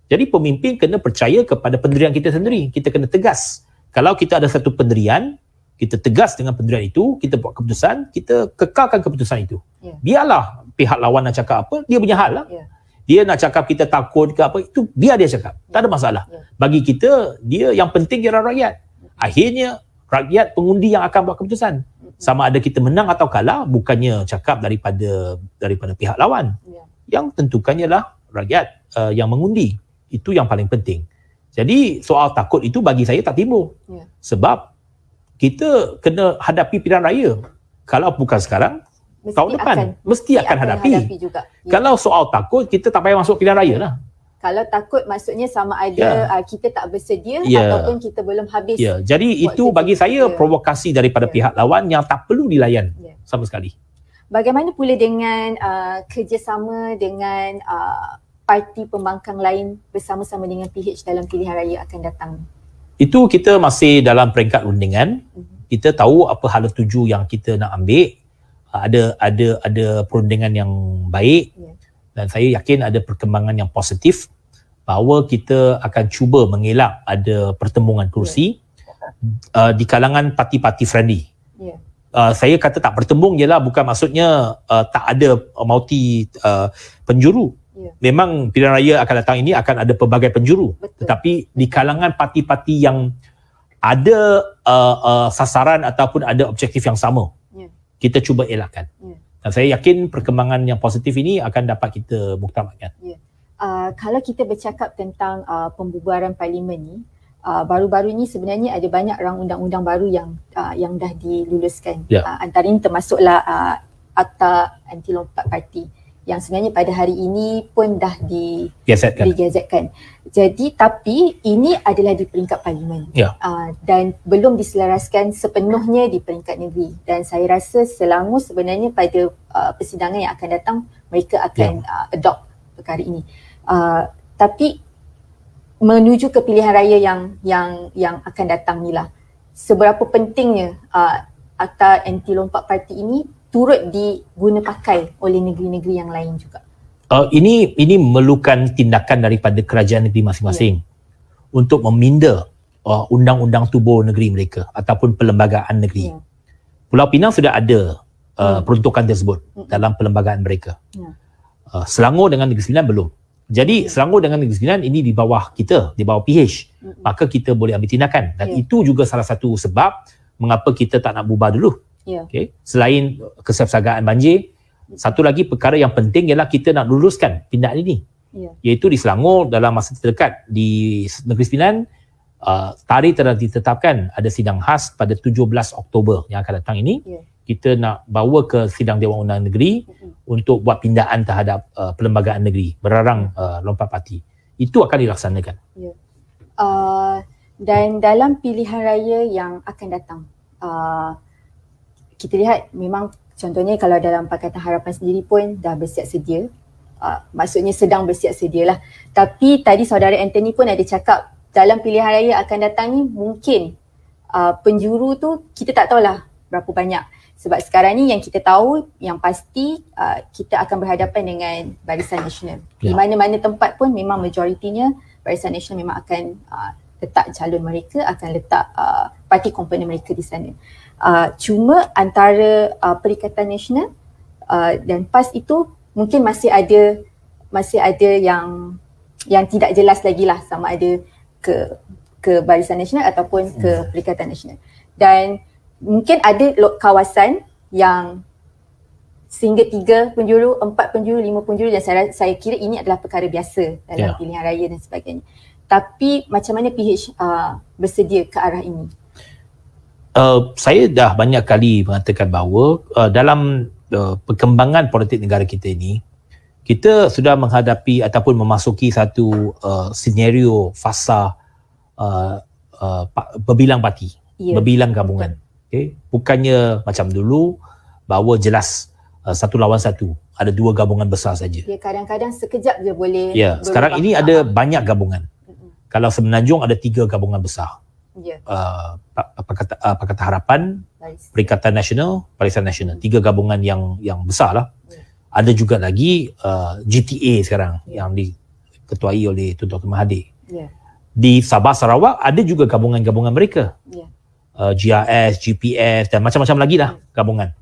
Jadi pemimpin kena percaya kepada pendirian kita sendiri. Kita kena tegas. Kalau kita ada satu pendirian, kita tegas dengan pendirian itu, kita buat keputusan, kita kekalkan keputusan itu. Biarlah pihak lawan nak cakap apa, dia punya hal lah. Dia nak cakap kita takut ke apa, itu biar dia cakap. Tak ada masalah. Bagi kita, dia yang penting ialah rakyat. Akhirnya, rakyat pengundi yang akan buat keputusan. Sama ada kita menang atau kalah, bukannya cakap daripada pihak lawan. Yang tentukannya lah rakyat yang mengundi. Itu yang paling penting. Jadi soal takut itu bagi saya tak timbul. Sebab kita kena hadapi pilihan raya. Kalau bukan sekarang, tahun depan mesti akan hadapi juga. Kalau soal takut, kita tak payah masuk pilihan raya lah. Kalau takut maksudnya sama ada kita tak bersedia ataupun kita belum habis. Jadi itu bagi saya provokasi daripada pihak lawan yang tak perlu dilayan sama sekali. bagaimana pula dengan kerjasama dengan parti pembangkang lain bersama-sama dengan PH dalam pilihan raya akan datang? Itu kita masih dalam peringkat rundingan. Kita tahu apa hala tuju yang kita nak ambil. Ada perundingan yang baik, dan saya yakin ada perkembangan yang positif bahawa kita akan cuba mengelak ada pertembungan kerusi di kalangan parti-parti friendly. Saya kata tak bertembung je lah, bukan maksudnya tak ada multi penjuru. Memang pilihan raya akan datang ini akan ada pelbagai penjuru. Betul. Tetapi di kalangan parti-parti yang ada sasaran ataupun ada objektif yang sama, kita cuba elakkan. Dan saya yakin perkembangan yang positif ini akan dapat kita muktamadkan. Kalau kita bercakap tentang pembubaran parlimen ni, baru-baru ni sebenarnya ada banyak rang undang-undang baru yang dah diluluskan. Antara ini termasuklah Akta Anti Lompat Parti yang sebenarnya pada hari ini pun dah digazetkan. Jadi tapi ini adalah di peringkat parlimen dan belum diselaraskan sepenuhnya di peringkat negeri, dan saya rasa Selangor sebenarnya pada persidangan yang akan datang mereka akan adopt perkara ini. Tapi menuju ke pilihan raya yang akan datang ni lah, seberapa pentingnya Akta Anti Lompat Parti ini turut diguna pakai oleh negeri-negeri yang lain juga? Ini memerlukan tindakan daripada kerajaan negeri masing-masing untuk meminda undang-undang tubuh negeri mereka ataupun perlembagaan negeri. Pulau Pinang sudah ada peruntukan tersebut dalam perlembagaan mereka. Selangor dengan Negeri Sembilan belum. Jadi Selangor dengan Negeri Sembilan ini di bawah kita, di bawah PH. Maka kita boleh ambil tindakan, dan itu juga salah satu sebab mengapa kita tak nak bubar dulu. Okay. Selain kesiapsiagaan banjir, satu lagi perkara yang penting ialah kita nak luluskan pindaan ini. Iaitu di Selangor dalam masa terdekat. Di Negeri Sembilan, tarikh telah ditetapkan, ada sidang khas pada 17 Oktober yang akan datang ini. Kita nak bawa ke sidang Dewan Undangan Negeri untuk buat pindaan terhadap perlembagaan negeri berarang lompat parti. Itu akan dilaksanakan. Dan dalam pilihan raya yang akan datang, kita lihat memang contohnya kalau dalam Pakatan Harapan sendiri pun dah bersiap sedia. Maksudnya sedang bersiap sedia lah. Tapi tadi saudara Anthony pun ada cakap dalam pilihan raya akan datang ni mungkin penjuru tu kita tak tahulah berapa banyak. Sebab sekarang ni yang kita tahu yang pasti kita akan berhadapan dengan Barisan Nasional. Di mana-mana tempat pun memang majoritinya Barisan Nasional memang akan letak calon mereka, akan letak parti komponen mereka di sana. Cuma antara Perikatan Nasional dan PAS itu mungkin masih ada yang tidak jelas lagi lah, sama ada ke Barisan Nasional ataupun ke Perikatan Nasional. Dan mungkin ada kawasan yang sehingga 3 penjuru, 4 penjuru, 5 penjuru, dan saya kira ini adalah perkara biasa dalam pilihan raya dan sebagainya. Tapi macam mana PH bersedia ke arah ini? Saya dah banyak kali mengatakan bahawa dalam perkembangan politik negara kita ini, kita sudah menghadapi ataupun memasuki satu senario fasa berbilang parti, berbilang gabungan. Okay? Bukannya macam dulu bahawa jelas satu lawan satu, ada 2 gabungan besar saja. Kadang-kadang sekejap je boleh. Sekarang ini ada banyak gabungan. Kalau Semenanjung ada 3 gabungan besar. Pakatan Harapan, Perikatan Nasional, Barisan Nasional. 3 gabungan yang besar lah. Ada juga lagi GTA sekarang yang diketuai oleh Tun Dr. Mahathir. Di Sabah Sarawak ada juga gabungan-gabungan mereka. GRS, GPS dan macam-macam lagi lah gabungan.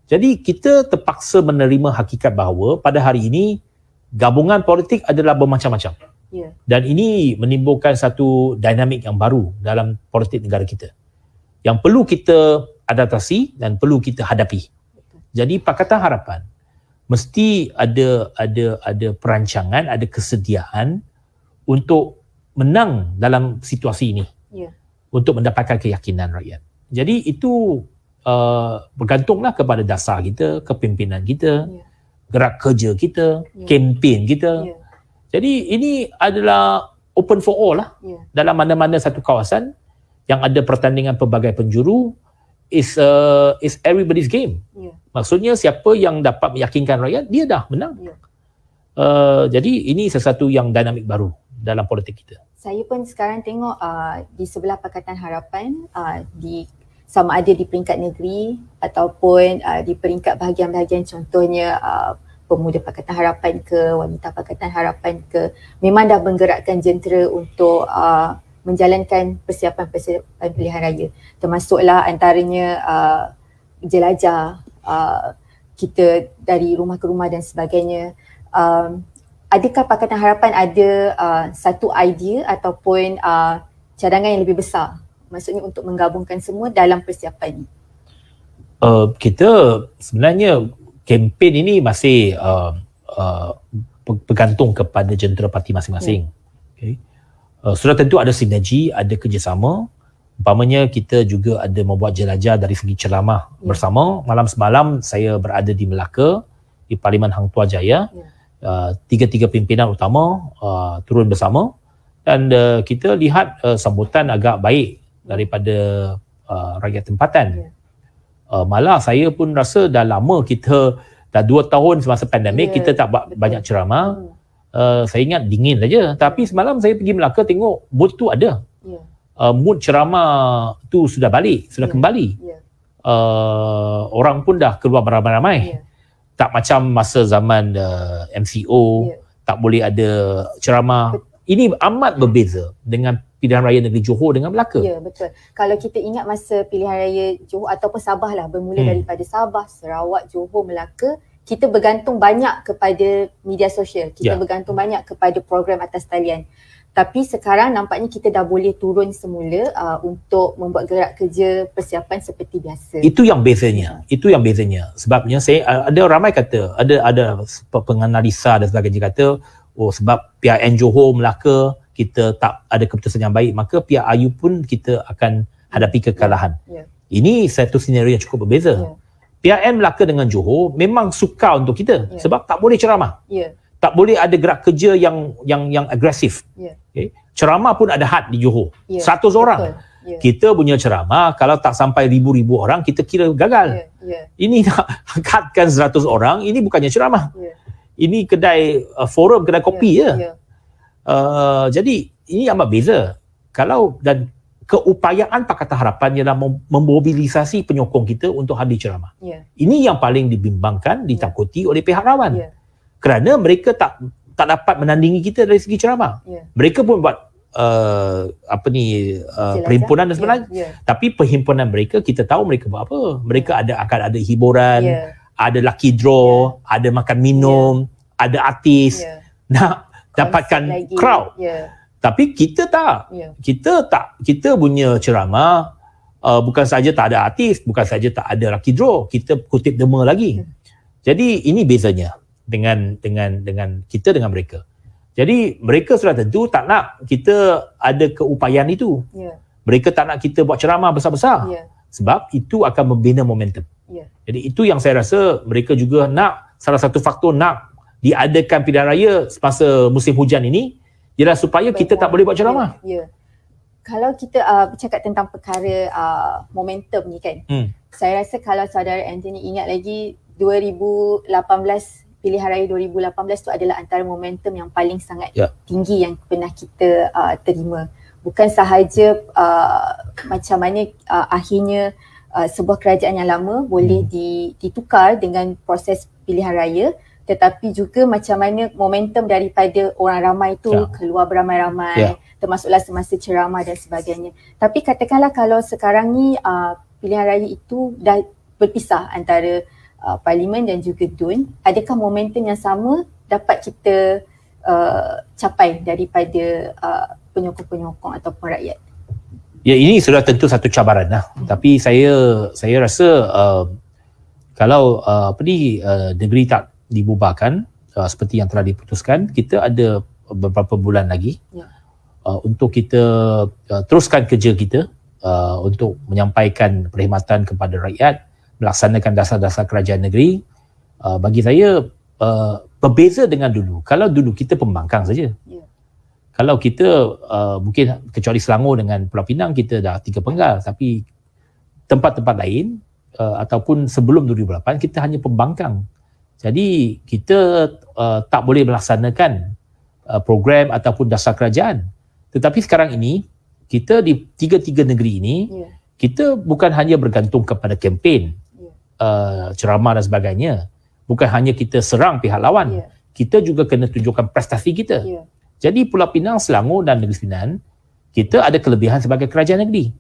Jadi kita terpaksa menerima hakikat bahawa pada hari ini gabungan politik adalah bermacam-macam. Dan ini menimbulkan satu dinamik yang baru dalam politik negara kita yang perlu kita adaptasi dan perlu kita hadapi. Jadi Pakatan Harapan mesti ada perancangan, ada kesediaan untuk menang dalam situasi ini, untuk mendapatkan keyakinan rakyat. Jadi itu bergantunglah kepada dasar kita, kepimpinan kita, gerak kerja kita, kempen kita. Jadi ini adalah open for all lah. Dalam mana-mana satu kawasan yang ada pertandingan pelbagai penjuru is everybody's game. Maksudnya siapa yang dapat meyakinkan rakyat, dia dah menang. Ya. Jadi ini sesuatu yang dinamik baru dalam politik kita. Saya pun sekarang tengok di sebelah Pakatan Harapan, sama ada di peringkat negeri ataupun di peringkat bahagian-bahagian, contohnya pemuda Pakatan Harapan ke, wanita Pakatan Harapan ke, memang dah menggerakkan jentera untuk menjalankan persiapan pilihan raya. Termasuklah antaranya jelajah kita dari rumah ke rumah dan sebagainya. Adakah Pakatan Harapan ada satu idea ataupun cadangan yang lebih besar, maksudnya untuk menggabungkan semua dalam persiapan ini? Kita sebenarnya kempen ini masih bergantung kepada jentera parti masing-masing. Okay. Sudah tentu ada sinergi, ada kerjasama. Umpamanya kita juga ada membuat jelajah dari segi ceramah bersama. Malam semalam saya berada di Melaka, di Parlimen Hang Tuah Jaya. Tiga-tiga pimpinan utama turun bersama dan kita lihat sambutan agak baik daripada rakyat tempatan. Malah saya pun rasa dah lama kita, dah 2 tahun semasa pandemik kita tak buat banyak ceramah. Saya ingat dingin saja, tapi semalam saya pergi Melaka tengok mood tu ada. Mood ceramah tu sudah balik, sudah kembali. Orang pun dah keluar beramai-ramai. Tak macam masa zaman MCO, tak boleh ada ceramah. Ini amat berbeza dengan pilihan raya negeri Johor dengan Melaka. Ya, betul. Kalau kita ingat masa pilihan raya Johor ataupun Sabah lah, bermula daripada Sabah, Sarawak, Johor, Melaka, kita bergantung banyak kepada media sosial. Kita bergantung banyak kepada program atas talian. Tapi sekarang nampaknya kita dah boleh turun semula untuk membuat gerak kerja persiapan seperti biasa. Itu yang bezanya. Itu yang bezanya. Sebabnya saya ada ramai kata, ada penganalisa dan sebagainya kata, sebab PIN Johor, Melaka kita tak ada keputusan yang baik, maka PIU pun kita akan hadapi kekalahan. Ini satu senario yang cukup berbeza. PIN Melaka dengan Johor memang sukar untuk kita sebab tak boleh ceramah. Tak boleh ada gerak kerja yang agresif. Okay. Ceramah pun ada had di Johor. 100 orang. Kita punya ceramah kalau tak sampai ribu-ribu orang, kita kira gagal. Ini nak hadkan 100 orang, ini bukannya ceramah. Ini kedai forum, kedai kopi je. Jadi ini amat beza. Kalau dan keupayaan Pakatan Harapan ialah memobilisasi penyokong kita untuk hadir ceramah. Ini yang paling dibimbangkan, ditakuti oleh pihak lawan. Kerana mereka tak dapat menandingi kita dari segi ceramah. Mereka pun buat perhimpunan dan sebagainya. Tapi perhimpunan mereka, kita tahu mereka buat apa. Mereka akan ada hiburan, ada lucky draw, ada makan minum, ada artis, nak dapatkan crowd. Tapi kita tak. Kita punya ceramah bukan saja tak ada artis, bukan saja tak ada lucky draw, kita kutip dema lagi. Jadi ini bezanya dengan kita dengan mereka. Jadi mereka sudah tentu tak nak kita ada keupayaan itu. Mereka tak nak kita buat ceramah besar-besar. Sebab itu akan membina momentum. Jadi itu yang saya rasa mereka juga nak, salah satu faktor nak diadakan pilihan raya semasa musim hujan ini ialah supaya kita tak boleh buat ceramah. Kalau kita bercakap tentang perkara momentum ni kan, saya rasa kalau saudara Anthony ingat lagi 2018, pilihan raya 2018 tu adalah antara momentum yang paling sangat tinggi yang pernah kita terima. Bukan sahaja macam mana akhirnya sebuah kerajaan yang lama boleh ditukar dengan proses pilihan raya, tetapi juga macam mana momentum daripada orang ramai tu keluar beramai-ramai, termasuklah semasa ceramah dan sebagainya. Tapi katakanlah kalau sekarang ni pilihan raya itu dah berpisah antara Parlimen dan juga DUN, adakah momentum yang sama dapat kita capai daripada penyokong-penyokong ataupun rakyat? Ya, ini sudah tentu satu cabaran lah. Tapi saya rasa kalau negeri tak dibubarkan seperti yang telah diputuskan, kita ada beberapa bulan lagi untuk kita teruskan kerja kita untuk menyampaikan perkhidmatan kepada rakyat, melaksanakan dasar-dasar kerajaan negeri. Bagi saya berbeza dengan dulu. Kalau dulu kita pembangkang saja. Kalau kita mungkin kecuali Selangor dengan Pulau Pinang kita dah 3 penggal, tapi tempat-tempat lain ataupun sebelum 2008 kita hanya pembangkang. Jadi kita tak boleh melaksanakan program ataupun dasar kerajaan. Tetapi sekarang ini kita di tiga-tiga negeri ini kita bukan hanya bergantung kepada kempen, ceramah dan sebagainya. Bukan hanya kita serang pihak lawan. Kita juga kena tunjukkan prestasi kita. Jadi Pulau Pinang, Selangor dan Negeri Sembilan, kita ada kelebihan sebagai kerajaan negeri.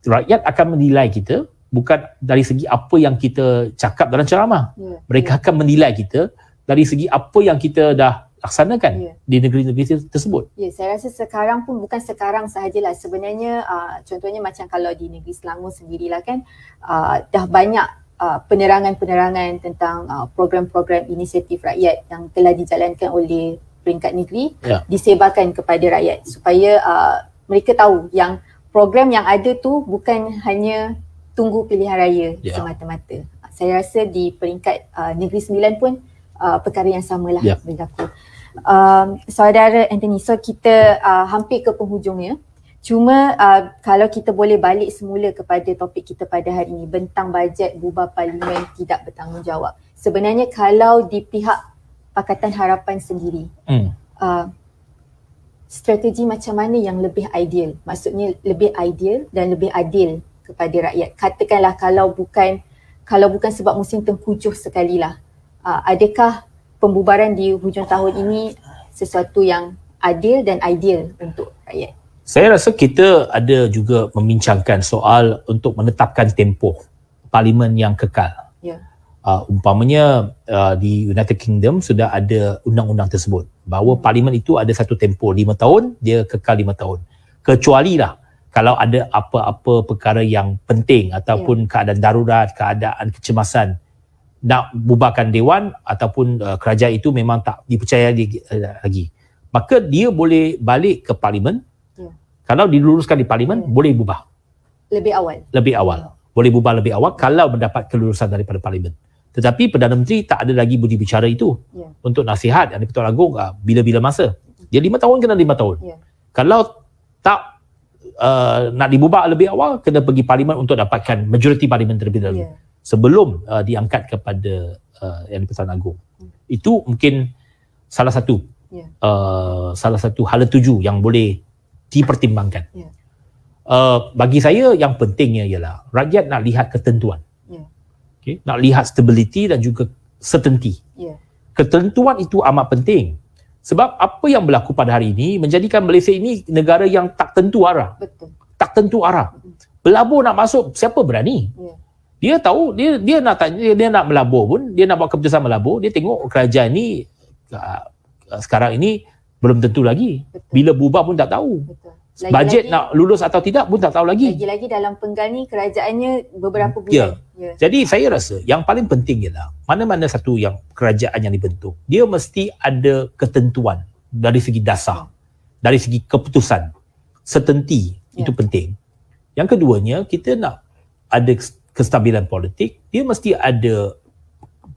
Rakyat akan menilai kita bukan dari segi apa yang kita cakap dalam ceramah. Mereka akan menilai kita dari segi apa yang kita dah laksanakan di negeri-negeri tersebut. Saya rasa sekarang pun bukan sekarang sahajalah. Sebenarnya contohnya macam kalau di negeri Selangor sendirilah kan, dah banyak penerangan-penerangan tentang program-program inisiatif rakyat yang telah dijalankan oleh peringkat negeri disebarkan kepada rakyat supaya mereka tahu yang program yang ada tu bukan hanya tunggu pilihan raya semata-mata. Saya rasa di peringkat Negeri Sembilan pun perkara yang samalah berlaku. Saudara Anthony, so kita hampir ke penghujungnya. Cuma kalau kita boleh balik semula kepada topik kita pada hari ini, bentang bajet bubar parlimen tidak bertanggungjawab. Sebenarnya kalau di pihak Pakatan Harapan sendiri, strategi macam mana yang lebih ideal? Maksudnya lebih ideal dan lebih adil kepada rakyat. Katakanlah kalau bukan sebab musim tengkujuh sekali lah, adakah pembubaran di hujung tahun ini sesuatu yang adil dan ideal untuk rakyat? Saya rasa kita ada juga membincangkan soal untuk menetapkan tempoh parlimen yang kekal. Umpamanya di United Kingdom sudah ada undang-undang tersebut bahawa parlimen itu ada satu tempoh 5 tahun, dia kekal 5 tahun. Kecuali lah kalau ada apa-apa perkara yang penting ataupun keadaan darurat, keadaan kecemasan, nak bubarkan dewan ataupun kerajaan itu memang tak dipercaya lagi, maka dia boleh balik ke parlimen. Kalau diluluskan di parlimen, boleh bubar lebih awal, boleh bubar lebih awal kalau mendapat kelulusan daripada parlimen. Tetapi Perdana Menteri tak ada lagi budi bicara itu untuk nasihat yang di-Pertuan Agong bila-bila masa. Dia 5 tahun kena 5 tahun. Kalau tak nak dibubar lebih awal, kena pergi parlimen untuk dapatkan majoriti parlimen terlebih dahulu sebelum diangkat kepada yang di-Pertuan Agong. Itu mungkin salah satu hala tuju yang boleh dipertimbangkan. Bagi saya yang pentingnya ialah rakyat nak lihat ketentuan. Nak lihat stability dan juga certainty. Ketentuan itu amat penting. Sebab apa yang berlaku pada hari ini menjadikan Malaysia ini negara yang tak tentu arah. Tak tentu arah. Pelabur nak masuk, siapa berani? Dia tahu, dia nak melabur pun, dia nak buat keputusan melabur, dia tengok kerajaan ni sekarang ini belum tentu lagi. Bila bubar pun tak tahu. Bajet nak lulus atau tidak pun tak tahu lagi. Lagi-lagi dalam penggal ni kerajaannya beberapa bulan. Jadi saya rasa yang paling penting ialah mana-mana satu yang kerajaan yang dibentuk, dia mesti ada ketentuan dari segi dasar, dari segi keputusan. Certainty itu penting. Yang keduanya, kita nak ada kestabilan politik, dia mesti ada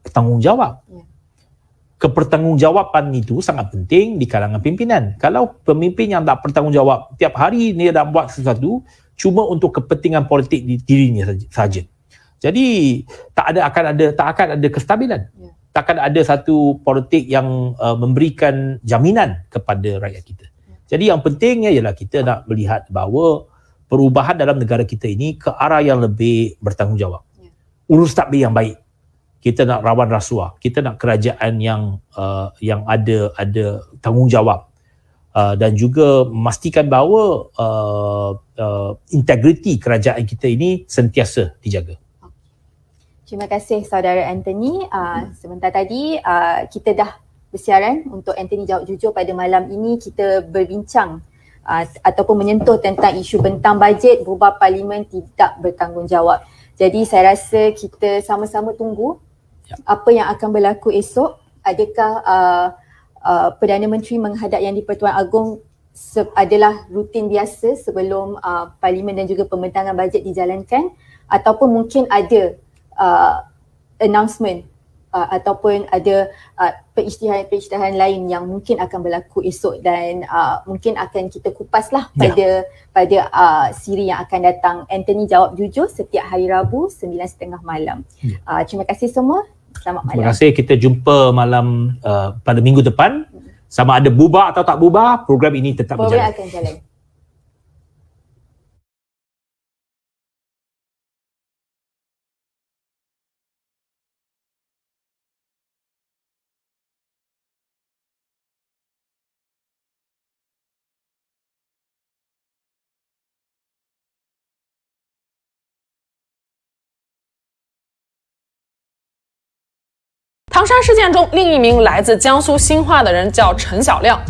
bertanggungjawab. Kepertanggungjawaban itu sangat penting di kalangan pimpinan. Kalau pemimpin yang tak bertanggungjawab, tiap hari dia dah buat sesuatu cuma untuk kepentingan politik di dirinya saja. Jadi tak akan ada kestabilan. Tak akan ada satu politik yang memberikan jaminan kepada rakyat kita. Jadi yang pentingnya ialah kita nak melihat bahawa perubahan dalam negara kita ini ke arah yang lebih bertanggungjawab. Urus tadbir yang baik. Kita nak rawan rasuah, kita nak kerajaan yang ada tanggungjawab dan juga memastikan bahawa integriti kerajaan kita ini sentiasa dijaga. Terima kasih saudara Anthony. Sebentar tadi kita dah bersiaran untuk Anthony Jawab Jujur. Pada malam ini kita berbincang ataupun menyentuh tentang isu bentang bajet bubar parlimen tidak bertanggungjawab. Jadi saya rasa kita sama-sama tunggu apa yang akan berlaku esok. Adakah Perdana Menteri menghadap Yang di-Pertuan Agong adalah rutin biasa sebelum parlimen dan juga pembentangan bajet dijalankan, ataupun mungkin ada announcement ataupun ada peristihan lain yang mungkin akan berlaku esok dan mungkin akan kita kupas lah pada siri yang akan datang. Anthony Jawab Jujur setiap hari Rabu 9.30 malam. Terima kasih semua. Selamat malam. Terima kasih. Kita jumpa malam pada minggu depan. Sama ada bubar atau tak bubar, program ini tetap berjalan. Program akan jalan.唐山事件中，另一名来自江苏兴化的人叫陈小亮，